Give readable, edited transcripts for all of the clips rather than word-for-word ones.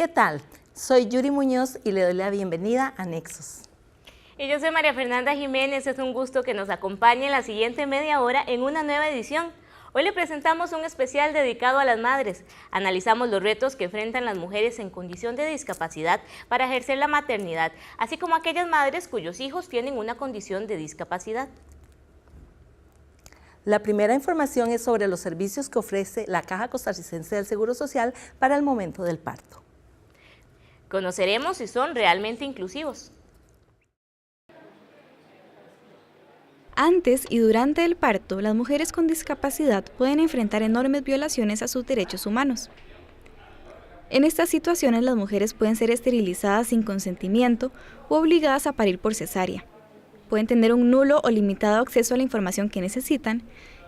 ¿Qué tal? Soy Yuri Muñoz y le doy la bienvenida a Nexos. Y yo soy María Fernanda Jiménez, es un gusto que nos acompañe en la siguiente media hora en una nueva edición. Hoy le presentamos un especial dedicado a las madres. Analizamos los retos que enfrentan las mujeres en condición de discapacidad para ejercer la maternidad, así como aquellas madres cuyos hijos tienen una condición de discapacidad. La primera información es sobre los servicios que ofrece la Caja Costarricense del Seguro Social para el momento del parto. Conoceremos si son realmente inclusivos. Antes y durante el parto, las mujeres con discapacidad pueden enfrentar enormes violaciones a sus derechos humanos. En estas situaciones, las mujeres pueden ser esterilizadas sin consentimiento u obligadas a parir por cesárea. Pueden tener un nulo o limitado acceso a la información que necesitan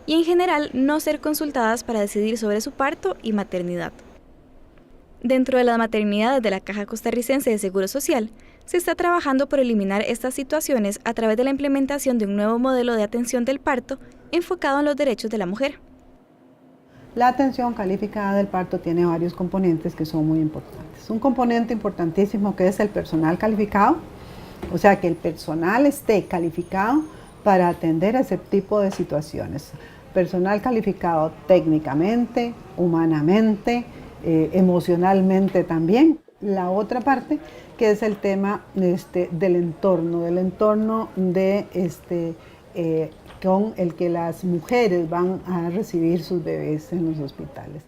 y, en general, no ser consultadas para decidir sobre su parto y maternidad. Dentro de las maternidades de la Caja Costarricense de Seguro Social, se está trabajando por eliminar estas situaciones a través de la implementación de un nuevo modelo de atención del parto enfocado en los derechos de la mujer. La atención calificada del parto tiene varios componentes que son muy importantes. Un componente importantísimo que es el personal calificado, o sea que el personal esté calificado para atender ese tipo de situaciones. Personal calificado técnicamente, humanamente, emocionalmente también. La otra parte que es el tema del entorno con el que las mujeres van a recibir sus bebés en los hospitales.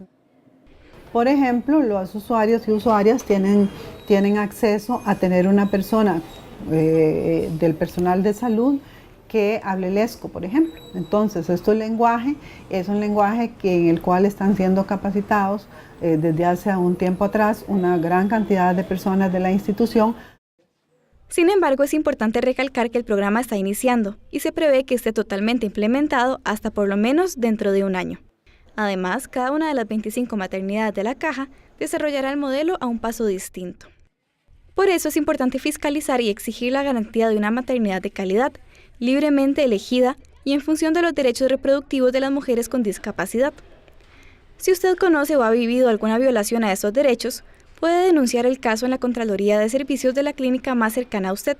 Por ejemplo, los usuarios y usuarias tienen acceso a tener una persona del personal de salud que hable el ESCO, por ejemplo. Entonces, este lenguaje es un lenguaje en el cual están siendo capacitados desde hace un tiempo atrás una gran cantidad de personas de la institución. Sin embargo, es importante recalcar que el programa está iniciando y se prevé que esté totalmente implementado hasta por lo menos dentro de un año. Además, cada una de las 25 maternidades de la Caja desarrollará el modelo a un paso distinto. Por eso es importante fiscalizar y exigir la garantía de una maternidad de calidad, libremente elegida y en función de los derechos reproductivos de las mujeres con discapacidad. Si usted conoce o ha vivido alguna violación a estos derechos, puede denunciar el caso en la Contraloría de Servicios de la clínica más cercana a usted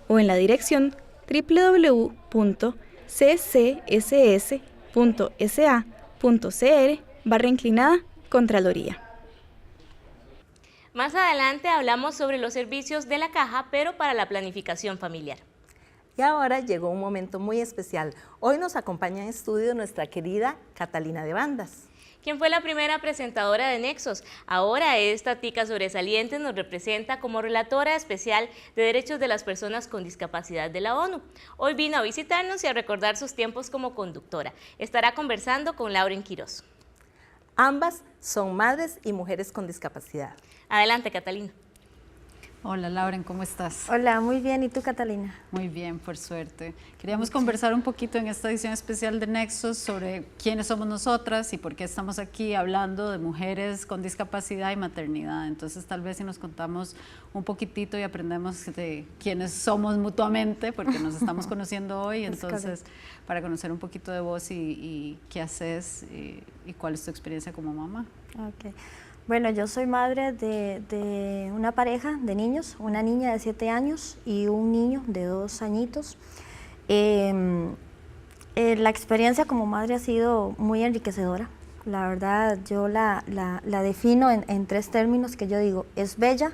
o en la dirección www.ccss.sa.cr/Contraloría. Más adelante hablamos sobre los servicios de la Caja, pero para la planificación familiar. Y ahora llegó un momento muy especial. Hoy nos acompaña en estudio nuestra querida Catalina de Bandas, quien fue la primera presentadora de Nexos. Ahora esta tica sobresaliente nos representa como relatora especial de derechos de las personas con discapacidad de la ONU. Hoy vino a visitarnos y a recordar sus tiempos como conductora. Estará conversando con Lauren Quiroz. Ambas son madres y mujeres con discapacidad. Adelante, Catalina. Hola, Lauren, ¿cómo estás? Hola, muy bien. ¿Y tú, Catalina? Muy bien, por suerte. Queríamos conversar un poquito en esta edición especial de Nexos sobre quiénes somos nosotras y por qué estamos aquí hablando de mujeres con discapacidad y maternidad. Entonces, tal vez si nos contamos un poquitito y aprendemos de quiénes somos mutuamente, porque nos estamos conociendo hoy, entonces, para conocer un poquito de vos y qué haces y cuál es tu experiencia como mamá. Okay. Bueno, yo soy madre de una pareja de niños, una niña de 7 años y un niño de 2 añitos. La experiencia como madre ha sido muy enriquecedora. La verdad, yo la defino en 3 términos que yo digo: es bella,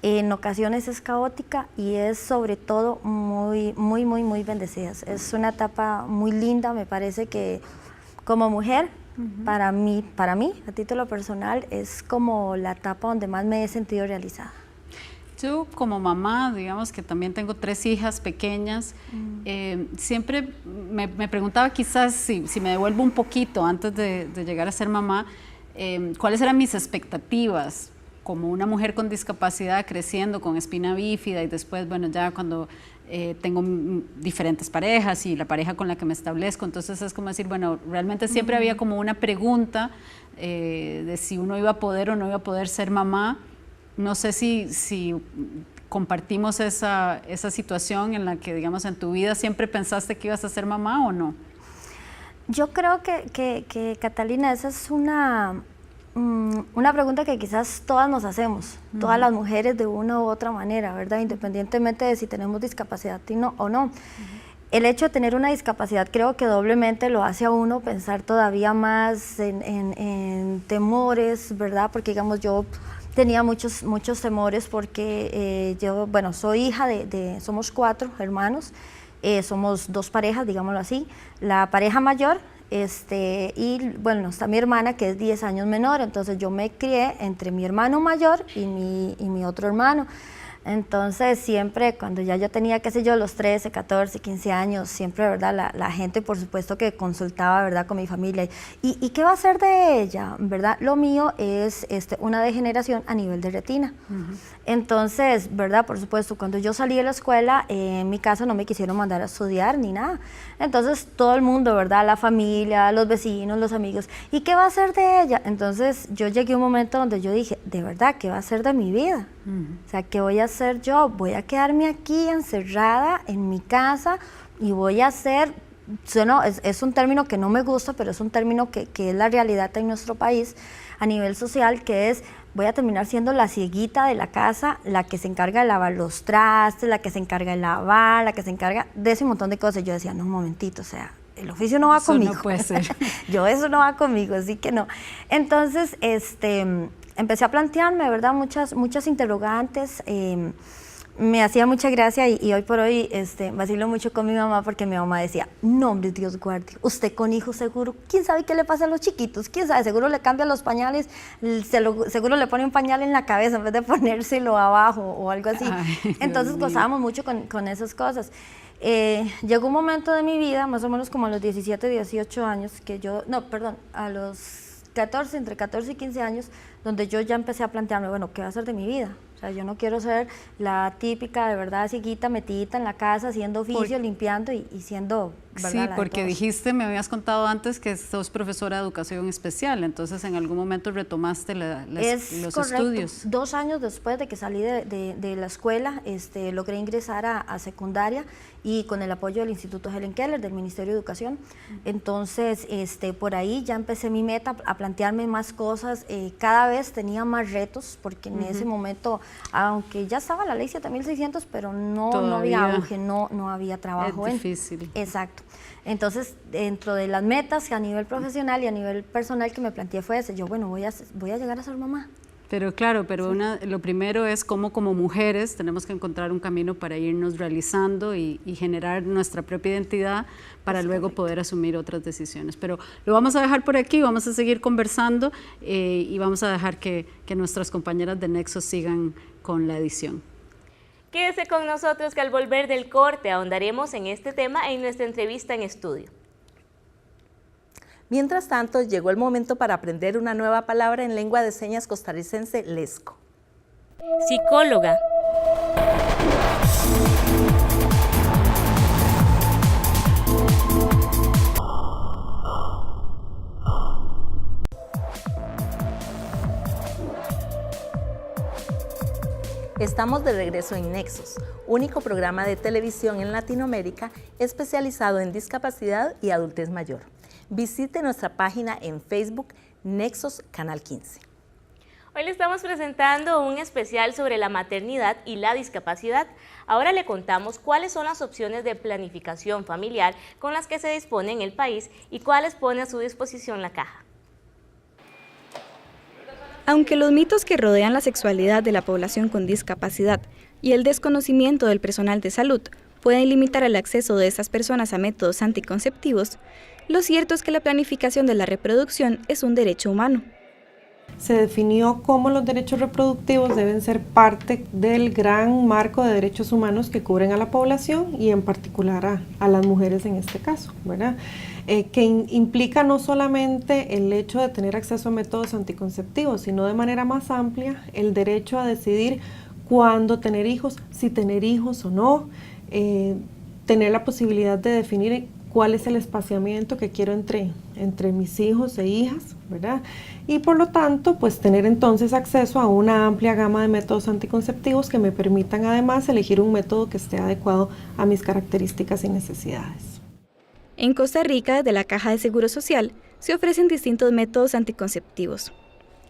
en ocasiones es caótica y es sobre todo muy bendecida. Es una etapa muy linda, me parece que como mujer, para mí, a título personal, es como la etapa donde más me he sentido realizada. Yo como mamá, digamos que también tengo 3 hijas pequeñas, siempre me preguntaba quizás si me devuelvo un poquito antes de llegar a ser mamá, cuáles eran mis expectativas como una mujer con discapacidad creciendo con espina bífida y después, bueno, ya cuando tengo diferentes parejas y la pareja con la que me establezco, entonces es como decir, bueno, realmente siempre había como una pregunta de si uno iba a poder o no iba a poder ser mamá. No sé si compartimos esa situación en la que, digamos, en tu vida siempre pensaste que ibas a ser mamá o no. Yo creo que Catalina, esa es una una pregunta que quizás todas nos hacemos, todas las mujeres de una u otra manera, ¿verdad? Independientemente de si tenemos discapacidad o no. El hecho de tener una discapacidad creo que doblemente lo hace a uno pensar todavía más en temores, ¿verdad? Porque digamos yo tenía muchos temores porque yo, bueno, soy hija somos 4 hermanos, somos 2 parejas, digámoslo así. La pareja mayor, y bueno, está mi hermana que es 10 años menor, entonces yo me crié entre mi hermano mayor y mi otro hermano. Entonces siempre cuando ya yo tenía, qué sé yo, los 13, 14, 15 años, siempre, ¿verdad? La gente por supuesto que consultaba, ¿verdad? Con mi familia. ¿Y qué va a hacer de ella? ¿Verdad? Lo mío es una degeneración a nivel de retina. Entonces, ¿verdad? Por supuesto, cuando yo salí de la escuela, en mi casa no me quisieron mandar a estudiar ni nada. Entonces todo el mundo, ¿verdad? La familia, los vecinos, los amigos, ¿y qué va a hacer de ella? Entonces yo llegué a un momento donde yo dije, de verdad, ¿qué va a hacer de mi vida? O sea, ¿qué voy a hacer yo? Voy a quedarme aquí encerrada en mi casa y voy a hacer, bueno, es un término que no me gusta, pero es un término que es la realidad en nuestro país a nivel social, que es, voy a terminar siendo la cieguita de la casa, la que se encarga de lavar los trastes, la que se encarga de lavar, la que se encarga de ese montón de cosas. Yo decía, no, un momentito, o sea, el oficio no va conmigo. Eso no puede ser. Eso no va conmigo, así que no. Entonces, empecé a plantearme, ¿verdad? Muchas interrogantes. Me hacía mucha gracia y hoy por hoy vacilo mucho con mi mamá porque mi mamá decía, no hombre, Dios guarde, usted con hijos seguro, quién sabe qué le pasa a los chiquitos, quién sabe, seguro le cambia los pañales, seguro le pone un pañal en la cabeza en vez de ponérselo abajo o algo así. Ay, entonces gozábamos mucho con esas cosas. Llegó un momento de mi vida, más o menos como a los 17, 18 años, a los 14, entre 14 y 15 años, donde yo ya empecé a plantearme, bueno, ¿qué va a hacer de mi vida? O sea, yo no quiero ser la típica, de verdad, cieguita, metidita en la casa, haciendo oficio, limpiando y siendo, ¿verdad? Sí, porque dijiste, me habías contado antes que sos profesora de educación especial, entonces en algún momento retomaste los estudios. 2 años después de que salí de la escuela, logré ingresar a secundaria y con el apoyo del Instituto Helen Keller, del Ministerio de Educación. Entonces, por ahí ya empecé mi meta a plantearme más cosas, cada vez tenía más retos, porque en ese momento, aunque ya estaba la ley 7600, pero no había auge, no había trabajo. Es difícil. Exacto. Entonces, dentro de las metas a nivel profesional y a nivel personal que me planteé fue ese, yo, bueno, voy a llegar a ser mamá. Pero claro, lo primero es cómo como mujeres tenemos que encontrar un camino para irnos realizando y generar nuestra propia identidad para luego poder asumir otras decisiones. Pero lo vamos a dejar por aquí, vamos a seguir conversando y vamos a dejar que nuestras compañeras de Nexos sigan con la edición. Quédese con nosotros que al volver del corte ahondaremos en este tema en nuestra entrevista en estudio. Mientras tanto, llegó el momento para aprender una nueva palabra en lengua de señas costarricense, lesco. Psicóloga. Estamos de regreso en Nexos, único programa de televisión en Latinoamérica especializado en discapacidad y adultez mayor. Visite nuestra página en Facebook, Nexos Canal 15. Hoy le estamos presentando un especial sobre la maternidad y la discapacidad. Ahora le contamos cuáles son las opciones de planificación familiar con las que se dispone en el país y cuáles pone a su disposición la Caja. Aunque los mitos que rodean la sexualidad de la población con discapacidad y el desconocimiento del personal de salud pueden limitar el acceso de estas personas a métodos anticonceptivos, lo cierto es que la planificación de la reproducción es un derecho humano. Se definió cómo los derechos reproductivos deben ser parte del gran marco de derechos humanos que cubren a la población y en particular a las mujeres en este caso, ¿verdad? Que implica no solamente el hecho de tener acceso a métodos anticonceptivos, sino de manera más amplia el derecho a decidir cuándo tener hijos, si tener hijos o no, tener la posibilidad de definir cuál es el espaciamiento que quiero entre mis hijos e hijas, ¿verdad? Y por lo tanto, pues tener entonces acceso a una amplia gama de métodos anticonceptivos que me permitan además elegir un método que esté adecuado a mis características y necesidades. En Costa Rica, desde la Caja de Seguro Social, se ofrecen distintos métodos anticonceptivos.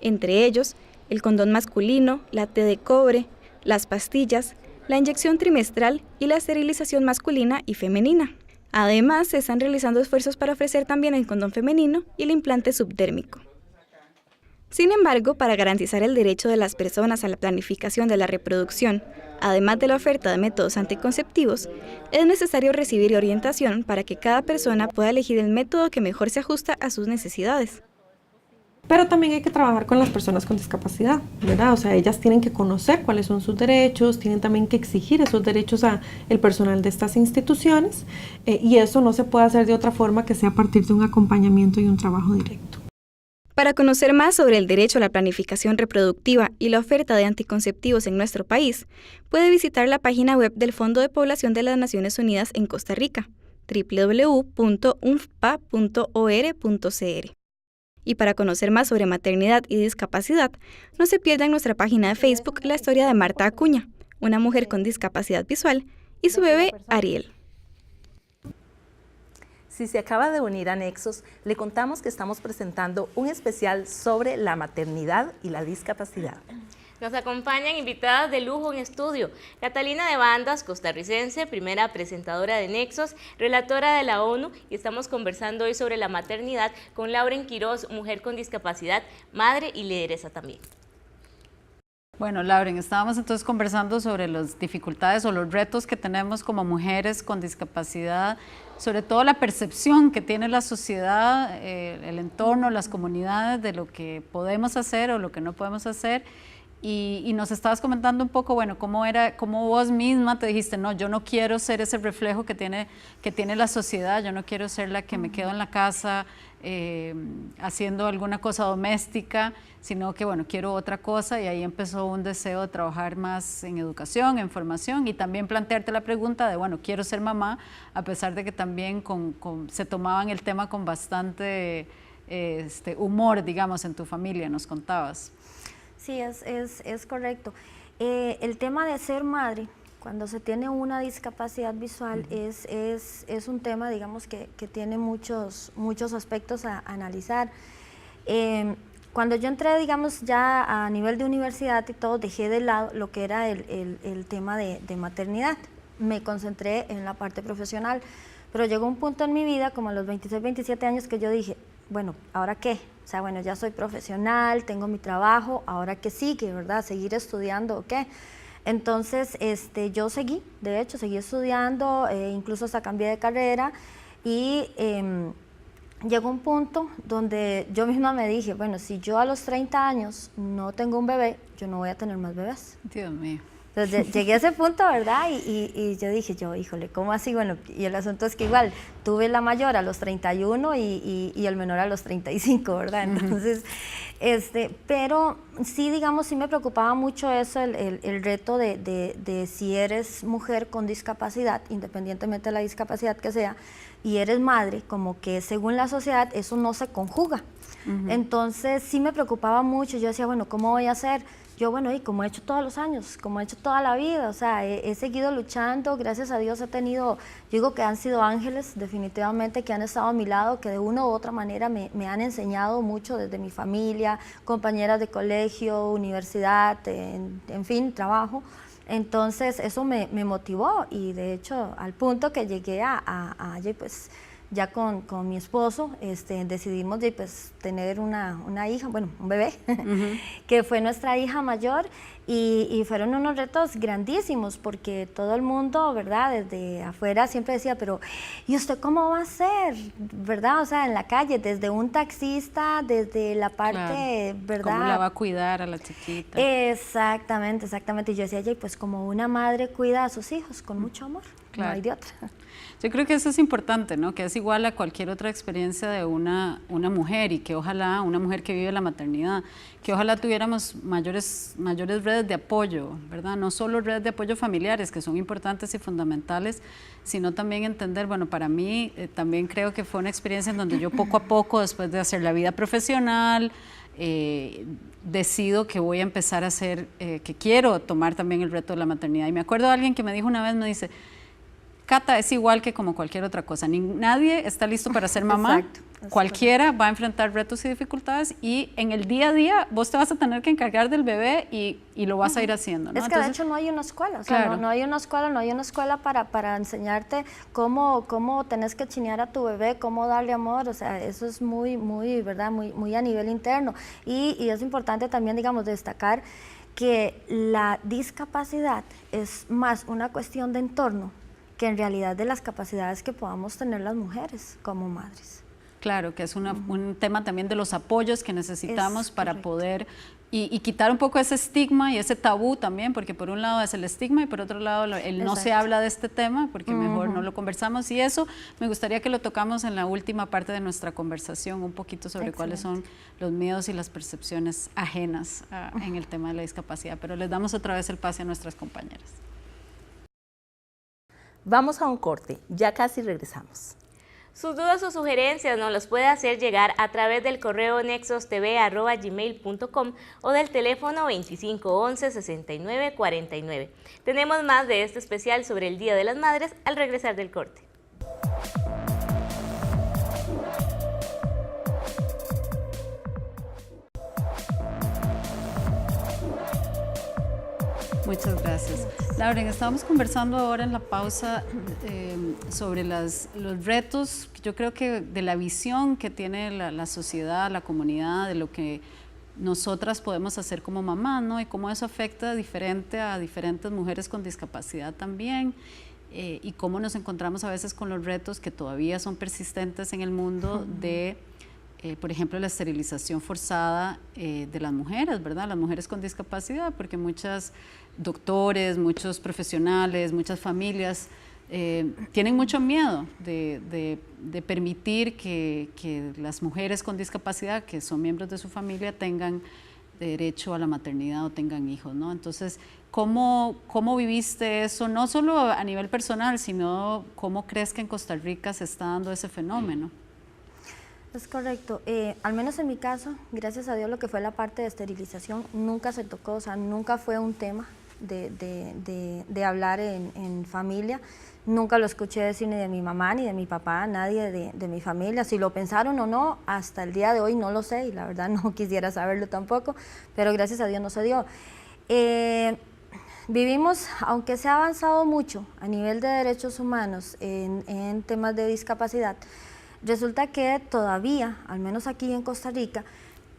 entre ellos el condón masculino, la T de cobre, las pastillas, la inyección trimestral y la esterilización masculina y femenina. Además, se están realizando esfuerzos para ofrecer también el condón femenino y el implante subdérmico. Sin embargo, para garantizar el derecho de las personas a la planificación de la reproducción, además de la oferta de métodos anticonceptivos, es necesario recibir orientación para que cada persona pueda elegir el método que mejor se ajusta a sus necesidades. Pero también hay que trabajar con las personas con discapacidad, ¿verdad? O sea, ellas tienen que conocer cuáles son sus derechos, tienen también que exigir esos derechos al personal de estas instituciones, y eso no se puede hacer de otra forma que sea a partir de un acompañamiento y un trabajo directo. Para conocer más sobre el derecho a la planificación reproductiva y la oferta de anticonceptivos en nuestro país, puede visitar la página web del Fondo de Población de las Naciones Unidas en Costa Rica, www.unfpa.or.cr. Y para conocer más sobre maternidad y discapacidad, no se pierdan nuestra página de Facebook la historia de Marta Acuña, una mujer con discapacidad visual, y su bebé Ariel. Si se acaba de unir a Nexos, le contamos que estamos presentando un especial sobre la maternidad y la discapacidad. Nos acompañan invitadas de lujo en estudio. Catalina de Bandas, costarricense, primera presentadora de Nexos, relatora de la ONU, y estamos conversando hoy sobre la maternidad con Lauren Quiroz, mujer con discapacidad, madre y lideresa también. Bueno, Lauren, estábamos entonces conversando sobre las dificultades o los retos que tenemos como mujeres con discapacidad, sobre todo la percepción que tiene la sociedad, el entorno, las comunidades de lo que podemos hacer o lo que no podemos hacer. Y nos estabas comentando un poco, bueno, cómo vos misma te dijiste, no, yo no quiero ser ese reflejo que tiene la sociedad, yo no quiero ser la que me quedo en la casa haciendo alguna cosa doméstica, sino que, bueno, quiero otra cosa, y ahí empezó un deseo de trabajar más en educación, en formación, y también plantearte la pregunta de, bueno, quiero ser mamá, a pesar de que también se tomaban el tema con bastante humor, digamos, en tu familia, nos contabas. Sí, es correcto. El tema de ser madre, cuando se tiene una discapacidad visual, es un tema, digamos, que tiene muchos aspectos a analizar. Cuando yo entré, digamos, ya a nivel de universidad y todo, dejé de lado lo que era el tema de maternidad. Me concentré en la parte profesional, pero llegó un punto en mi vida, como a los 26, 27 años, que yo dije, bueno, ¿ahora qué? O sea, bueno, ya soy profesional, tengo mi trabajo, ¿ahora qué sigue, verdad? ¿Seguir estudiando o qué? Entonces, yo seguí estudiando, incluso hasta cambié de carrera, y llegó un punto donde yo misma me dije, bueno, si yo a los 30 años no tengo un bebé, yo no voy a tener más bebés. Dios mío. Entonces llegué a ese punto, ¿verdad? Y yo dije, híjole, ¿cómo así? Bueno, y el asunto es que igual tuve la mayor a los 31 y el menor a los 35, ¿verdad? Entonces, pero sí, digamos, sí me preocupaba mucho eso, el reto de si eres mujer con discapacidad, independientemente de la discapacidad que sea, y eres madre, como que según la sociedad eso no se conjuga. Entonces sí me preocupaba mucho, yo decía, bueno, ¿cómo voy a hacer? Yo, bueno, y como he hecho todos los años, como he hecho toda la vida, o sea, he seguido luchando, gracias a Dios he tenido, yo digo que han sido ángeles definitivamente, que han estado a mi lado, que de una u otra manera me han enseñado mucho desde mi familia, compañeras de colegio, universidad, en fin, trabajo. Entonces eso me motivó, y de hecho al punto que llegué pues ya con mi esposo decidimos pues tener una hija, bueno, un bebé, que fue nuestra hija mayor, y fueron unos retos grandísimos porque todo el mundo, ¿verdad?, desde afuera siempre decía, pero ¿y usted cómo va a ser? ¿Verdad? O sea, en la calle, desde un taxista, desde la parte, claro, ¿verdad? ¿Cómo la va a cuidar a la chiquita? Exactamente, y yo decía, pues como una madre cuida a sus hijos con mucho amor, claro. No hay de otra. Yo creo que eso es importante, ¿no? Que es igual a cualquier otra experiencia de una mujer, y que ojalá, una mujer que vive la maternidad, que ojalá tuviéramos mayores redes de apoyo, ¿verdad? No solo redes de apoyo familiares, que son importantes y fundamentales, sino también entender, bueno, para mí también creo que fue una experiencia en donde yo poco a poco, después de hacer la vida profesional, decido que voy a empezar a hacer, que quiero tomar también el reto de la maternidad. Y me acuerdo de alguien que me dijo una vez, me dice, Cata, es igual que como cualquier otra cosa. Nadie está listo para ser mamá. Exacto, Cualquiera va a enfrentar retos y dificultades y en el día a día vos te vas a tener que encargar del bebé y lo vas a ir haciendo, ¿no? Es que de hecho no hay una escuela, o sea, claro. no hay una escuela para enseñarte cómo tenés que chinear a tu bebé, cómo darle amor, o sea, eso es muy, ¿verdad? Muy a nivel interno. Y es importante también, digamos, destacar que la discapacidad es más una cuestión de entorno que en realidad de las capacidades que podamos tener las mujeres como madres. Claro, que es un tema también de los apoyos que necesitamos para poder y quitar un poco ese estigma y ese tabú también, porque por un lado es el estigma y por otro lado el no se habla de este tema, porque mejor no lo conversamos, y eso me gustaría que lo tocamos en la última parte de nuestra conversación, un poquito sobre cuáles son los miedos y las percepciones ajenas en el tema de la discapacidad, pero les damos otra vez el pase a nuestras compañeras. Vamos a un corte, ya casi regresamos. Sus dudas o sugerencias nos las puede hacer llegar a través del correo nexostv@gmail.com o del teléfono 2511-6949. Tenemos más de este especial sobre el Día de las Madres al regresar del corte. Muchas gracias. Lauren, estábamos conversando ahora en la pausa sobre los retos, yo creo que de la visión que tiene la sociedad, la comunidad, de lo que nosotras podemos hacer como mamás, ¿no? Y cómo eso afecta diferente a diferentes mujeres con discapacidad también, y cómo nos encontramos a veces con los retos que todavía son persistentes en el mundo de... por ejemplo, la esterilización forzada de las mujeres, ¿verdad? Las mujeres con discapacidad, porque muchos doctores, muchos profesionales, muchas familias tienen mucho miedo de permitir que las mujeres con discapacidad, que son miembros de su familia, tengan derecho a la maternidad o tengan hijos, ¿no? Entonces, ¿cómo viviste eso? No solo a nivel personal, sino ¿cómo crees que en Costa Rica se está dando ese fenómeno? Es correcto, al menos en mi caso, gracias a Dios, lo que fue la parte de esterilización nunca se tocó, o sea, nunca fue un tema de hablar en familia, nunca lo escuché decir ni de mi mamá, ni de mi papá, nadie de mi familia, si lo pensaron o no, hasta el día de hoy no lo sé y la verdad no quisiera saberlo tampoco, pero gracias a Dios no se dio. Vivimos, aunque se ha avanzado mucho a nivel de derechos humanos en temas de discapacidad, resulta que todavía, al menos aquí en Costa Rica,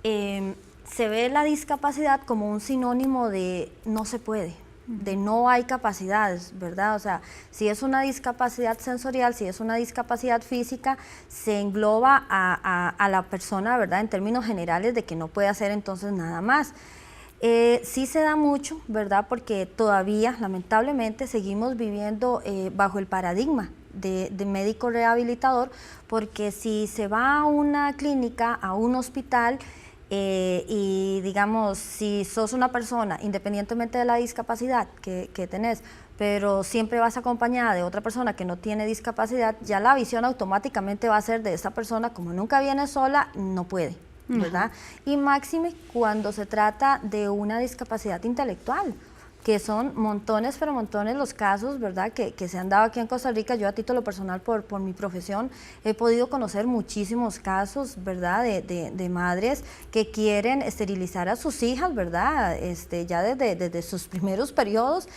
se ve la discapacidad como un sinónimo de no se puede, de no hay capacidades, ¿verdad? O sea, si es una discapacidad sensorial, si es una discapacidad física, se engloba a la persona, ¿verdad? En términos generales de que no puede hacer entonces nada más. Sí se da mucho, ¿verdad? Porque todavía, lamentablemente, seguimos viviendo bajo el paradigma de médico rehabilitador, porque si se va a una clínica, a un hospital, y digamos, si sos una persona, independientemente de la discapacidad que tenés, pero siempre vas acompañada de otra persona que no tiene discapacidad, ya la visión automáticamente va a ser de esta persona, como nunca viene sola, no puede, ¿verdad? Y máxime cuando se trata de una discapacidad intelectual, que son montones, pero montones los casos, ¿verdad?, que se han dado aquí en Costa Rica. Yo a título personal, por mi profesión, he podido conocer muchísimos casos, ¿verdad?, de madres que quieren esterilizar a sus hijas, ¿verdad?, ya desde sus primeros periodos,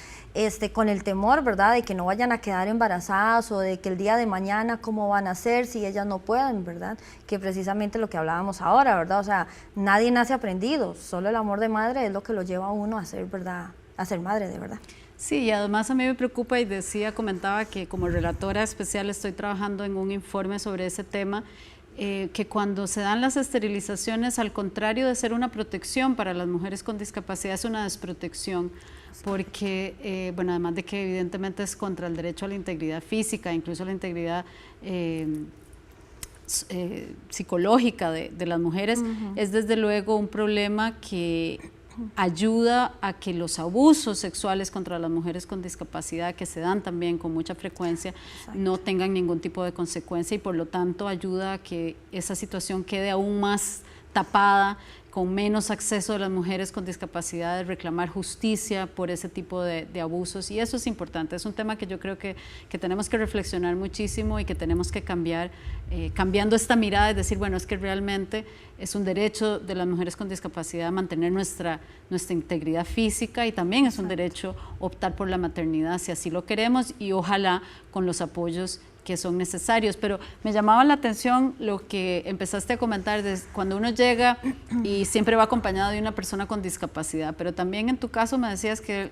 con el temor, ¿verdad?, de que no vayan a quedar embarazadas o de que el día de mañana cómo van a hacer si ellas no pueden, ¿verdad?, que precisamente lo que hablábamos ahora, ¿verdad?, o sea, nadie nace aprendido, solo el amor de madre es lo que lo lleva a uno a ser, ¿verdad?, a ser madre de verdad. Sí, y además a mí me preocupa y comentaba que como relatora especial estoy trabajando en un informe sobre ese tema, que cuando se dan las esterilizaciones, al contrario de ser una protección para las mujeres con discapacidad, es una desprotección, porque, bueno, además de que evidentemente es contra el derecho a la integridad física, incluso a la integridad psicológica de las mujeres, es desde luego un problema que ayuda a que los abusos sexuales contra las mujeres con discapacidad, que se dan también con mucha frecuencia, no tengan ningún tipo de consecuencia y por lo tanto ayuda a que esa situación quede aún más tapada, con menos acceso de las mujeres con discapacidad, de reclamar justicia por ese tipo de abusos, y eso es importante, es un tema que yo creo que tenemos que reflexionar muchísimo y que tenemos que cambiar, cambiando esta mirada, es decir, bueno, es que realmente es un derecho de las mujeres con discapacidad mantener nuestra integridad física, y también es un derecho optar por la maternidad si así lo queremos, y ojalá con los apoyos que son necesarios. Pero me llamaba la atención lo que empezaste a comentar de cuando uno llega y siempre va acompañado de una persona con discapacidad, pero también en tu caso me decías que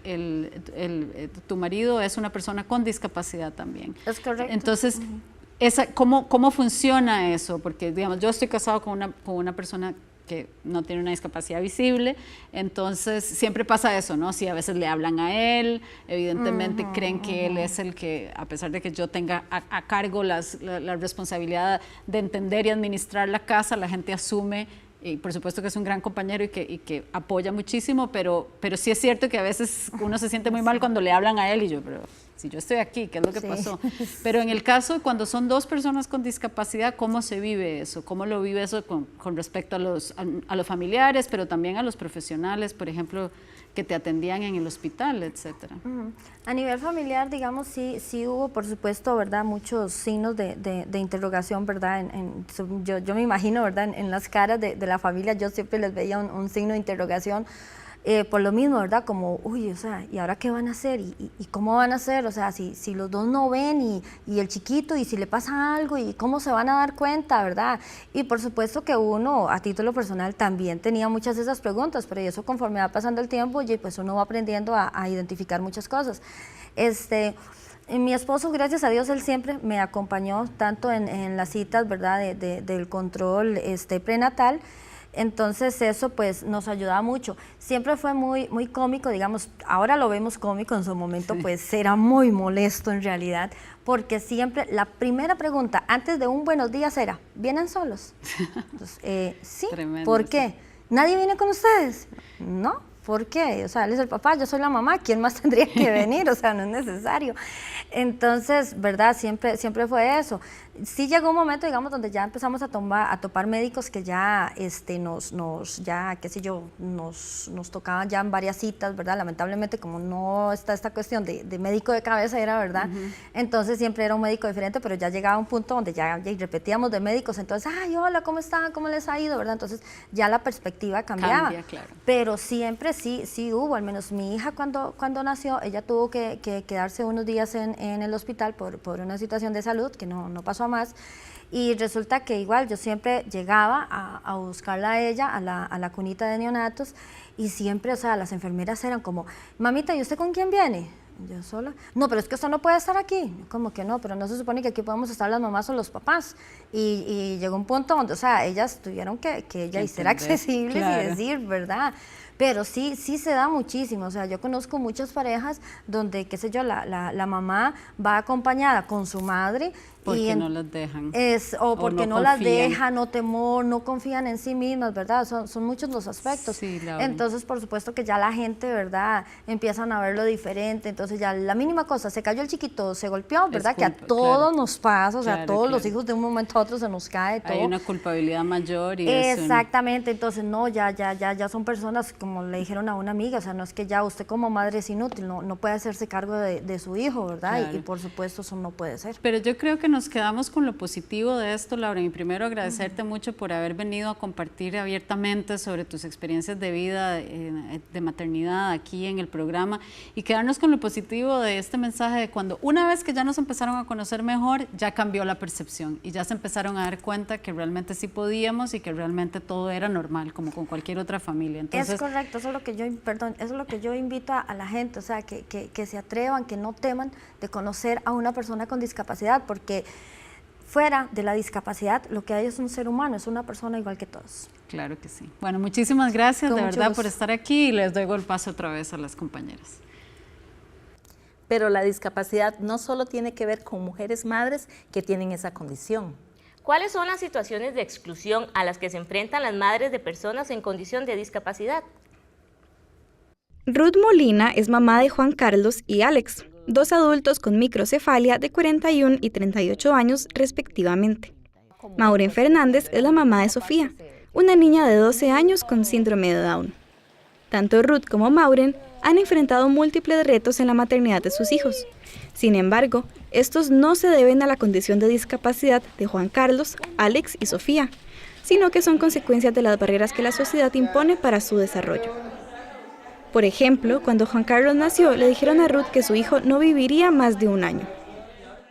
tu marido es una persona con discapacidad también. Es correcto. Entonces, ¿cómo funciona eso? Porque, digamos, yo estoy casado con una persona que no tiene una discapacidad visible, entonces siempre pasa eso, ¿no? Si a veces le hablan a él, evidentemente creen que él es el que, a pesar de que yo tenga a cargo la responsabilidad de entender y administrar la casa, la gente asume, y por supuesto que es un gran compañero y que apoya muchísimo, pero sí es cierto que a veces uno se siente muy mal cuando le hablan a él, y yo, pero si yo estoy aquí, ¿qué es lo que pasó? Pero en el caso, cuando son dos personas con discapacidad, ¿cómo se vive eso? ¿Cómo lo vive eso con respecto a los familiares, pero también a los profesionales, por ejemplo, que te atendían en el hospital, etcétera? A nivel familiar, digamos, sí hubo, por supuesto, ¿verdad?, muchos signos de interrogación, ¿verdad? Yo me imagino, ¿verdad?, en las caras de la familia, yo siempre les veía un signo de interrogación, por lo mismo, ¿verdad? Como, uy, o sea, ¿y ahora qué van a hacer? ¿Y cómo van a hacer? O sea, si los dos no ven y el chiquito, y si le pasa algo, ¿y cómo se van a dar cuenta, verdad? Y por supuesto que uno, a título personal, también tenía muchas de esas preguntas, pero eso conforme va pasando el tiempo, y pues uno va aprendiendo a identificar muchas cosas. Mi esposo, gracias a Dios, él siempre me acompañó, tanto en las citas, ¿verdad?, del control prenatal. Entonces eso pues nos ayudaba mucho. Siempre fue muy cómico, digamos, ahora lo vemos cómico, en su momento pues era muy molesto en realidad, porque siempre la primera pregunta antes de un buenos días era, ¿vienen solos? Entonces, sí, tremendo, ¿por qué? ¿Nadie viene con ustedes? No. ¿Por qué? O sea, él es el papá, yo soy la mamá, ¿quién más tendría que venir? O sea, no es necesario. Entonces, ¿verdad? Siempre fue eso. Sí llegó un momento, digamos, donde ya empezamos a topar médicos que ya, nos tocaban ya en varias citas, ¿verdad? Lamentablemente, como no está esta cuestión de médico de cabeza, era, ¿verdad? Entonces, siempre era un médico diferente, pero ya llegaba un punto donde ya repetíamos de médicos, entonces, ay, hola, ¿cómo están? ¿Cómo les ha ido? ¿Verdad? Entonces, ya la perspectiva cambiaba. Cambia, claro. Pero siempre sí hubo, al menos mi hija cuando nació, ella tuvo que quedarse unos días en el hospital por una situación de salud que no pasó a más, y resulta que igual yo siempre llegaba a buscarla a ella, a la cunita de neonatos, y siempre, o sea, las enfermeras eran como, mamita, ¿y usted con quién viene? Yo sola. No, pero es que usted no puede estar aquí. Como que no, pero no se supone que aquí podemos estar las mamás o los papás. Y llegó un punto donde, o sea, ellas tuvieron que ser accesibles, claro, y decir, ¿verdad? Pero sí se da muchísimo, o sea, yo conozco muchas parejas donde, qué sé yo, la mamá va acompañada con su madre. Porque no las dejan. O porque no las dejan, o temor, no confían en sí mismas, ¿verdad? Son muchos los aspectos. Sí, entonces, por supuesto que ya la gente, ¿verdad?, empiezan a verlo diferente. Entonces, ya la mínima cosa, se cayó el chiquito, se golpeó, ¿verdad? Que a todos nos pasa, o sea, a todos los hijos de un momento a otro se nos cae todo. Hay una culpabilidad mayor y exactamente, entonces no, ya son personas, como le dijeron a una amiga, o sea, no es que ya usted como madre es inútil, no puede hacerse cargo de su hijo, ¿verdad? Claro. Y por supuesto eso no puede ser. Pero yo creo que nos quedamos con lo positivo de esto, Laura, y primero agradecerte mucho por haber venido a compartir abiertamente sobre tus experiencias de vida, de maternidad aquí en el programa, y quedarnos con lo positivo de este mensaje de cuando una vez que ya nos empezaron a conocer mejor, ya cambió la percepción y ya se empezaron a dar cuenta que realmente sí podíamos y que realmente todo era normal, como con cualquier otra familia. Entonces, es correcto, eso es lo que yo invito a la gente, o sea, que se atrevan, que no teman de conocer a una persona con discapacidad, porque fuera de la discapacidad, lo que hay es un ser humano, es una persona igual que todos. Claro que sí. Bueno, muchísimas gracias de verdad gusto por estar aquí, y les doy el paso otra vez a las compañeras. Pero la discapacidad no solo tiene que ver con mujeres madres que tienen esa condición. ¿Cuáles son las situaciones de exclusión a las que se enfrentan las madres de personas en condición de discapacidad? Ruth Molina es mamá de Juan Carlos y Alex, dos adultos con microcefalia de 41 y 38 años respectivamente. Maureen Fernández es la mamá de Sofía, una niña de 12 años con síndrome de Down. Tanto Ruth como Maureen han enfrentado múltiples retos en la maternidad de sus hijos. Sin embargo, estos no se deben a la condición de discapacidad de Juan Carlos, Alex y Sofía, sino que son consecuencias de las barreras que la sociedad impone para su desarrollo. Por ejemplo, cuando Juan Carlos nació, le dijeron a Ruth que su hijo no viviría más de un año.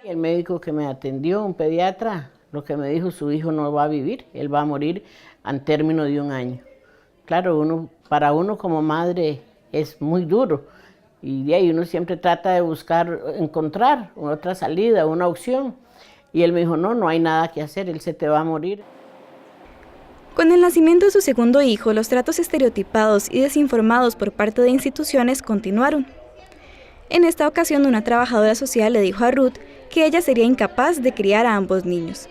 El médico que me atendió, un pediatra, lo que me dijo, su hijo no va a vivir, él va a morir al término de un año. Claro, para uno como madre es muy duro y de ahí uno siempre trata de encontrar otra salida, una opción. Y él me dijo, no hay nada que hacer, él se te va a morir. Con el nacimiento de su segundo hijo, los tratos estereotipados y desinformados por parte de instituciones continuaron. En esta ocasión, una trabajadora social le dijo a Ruth que ella sería incapaz de criar a ambos niños.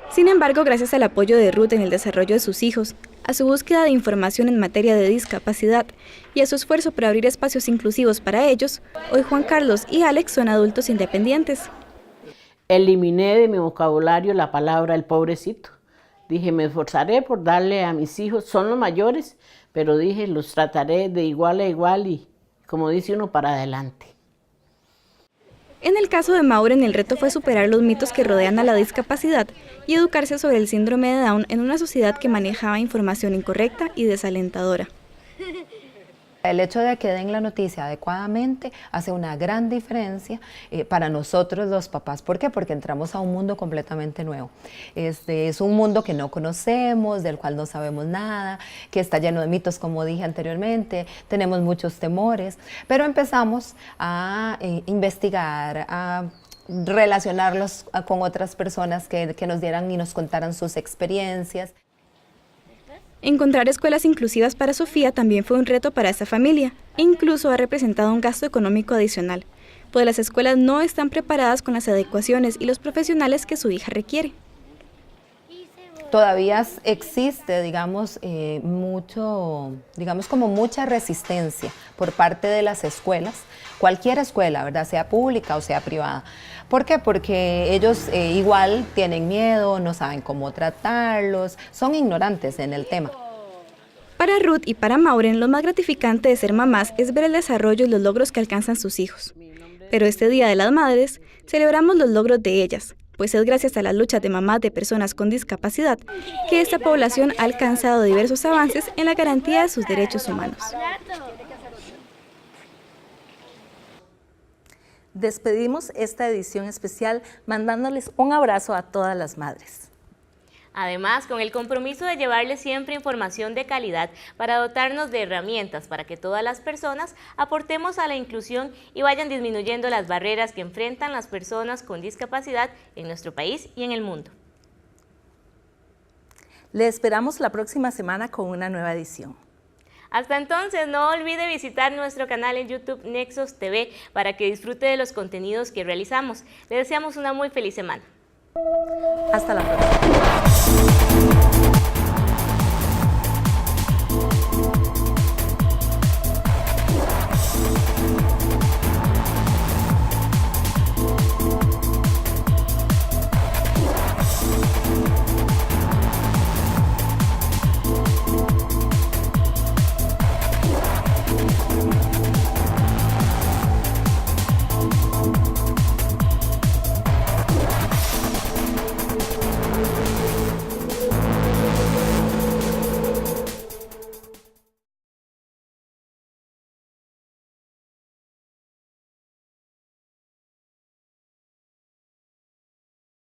Sin embargo, gracias al apoyo de Ruth en el desarrollo de sus hijos, a su búsqueda de información en materia de discapacidad y a su esfuerzo por abrir espacios inclusivos para ellos, hoy Juan Carlos y Alex son adultos independientes. Eliminé de mi vocabulario la palabra el pobrecito. Dije, me esforzaré por darle a mis hijos, son los mayores, pero dije, los trataré de igual a igual y, como dice uno, para adelante. En el caso de Maureen, el reto fue superar los mitos que rodean a la discapacidad y educarse sobre el síndrome de Down en una sociedad que manejaba información incorrecta y desalentadora. El hecho de que den la noticia adecuadamente hace una gran diferencia para nosotros los papás. ¿Por qué? Porque entramos a un mundo completamente nuevo. Es un mundo que no conocemos, del cual no sabemos nada, que está lleno de mitos, como dije anteriormente, tenemos muchos temores, pero empezamos a investigar, a relacionarlos con otras personas que nos dieran y nos contaran sus experiencias. Encontrar escuelas inclusivas para Sofía también fue un reto para esta familia. Incluso ha representado un gasto económico adicional, pues las escuelas no están preparadas con las adecuaciones y los profesionales que su hija requiere. Todavía existe, como mucha resistencia por parte de las escuelas, cualquier escuela, ¿verdad? Sea pública o sea privada. ¿Por qué? Porque ellos igual tienen miedo, no saben cómo tratarlos, son ignorantes en el tema. Para Ruth y para Maureen, lo más gratificante de ser mamás es ver el desarrollo y los logros que alcanzan sus hijos. Pero este Día de las Madres, celebramos los logros de ellas, pues es gracias a las luchas de mamás de personas con discapacidad que esta población ha alcanzado diversos avances en la garantía de sus derechos humanos. Despedimos esta edición especial mandándoles un abrazo a todas las madres. Además, con el compromiso de llevarles siempre información de calidad para dotarnos de herramientas para que todas las personas aportemos a la inclusión y vayan disminuyendo las barreras que enfrentan las personas con discapacidad en nuestro país y en el mundo. Le esperamos la próxima semana con una nueva edición. Hasta entonces, no olvide visitar nuestro canal en YouTube Nexos TV para que disfrute de los contenidos que realizamos. Le deseamos una muy feliz semana. Hasta la próxima.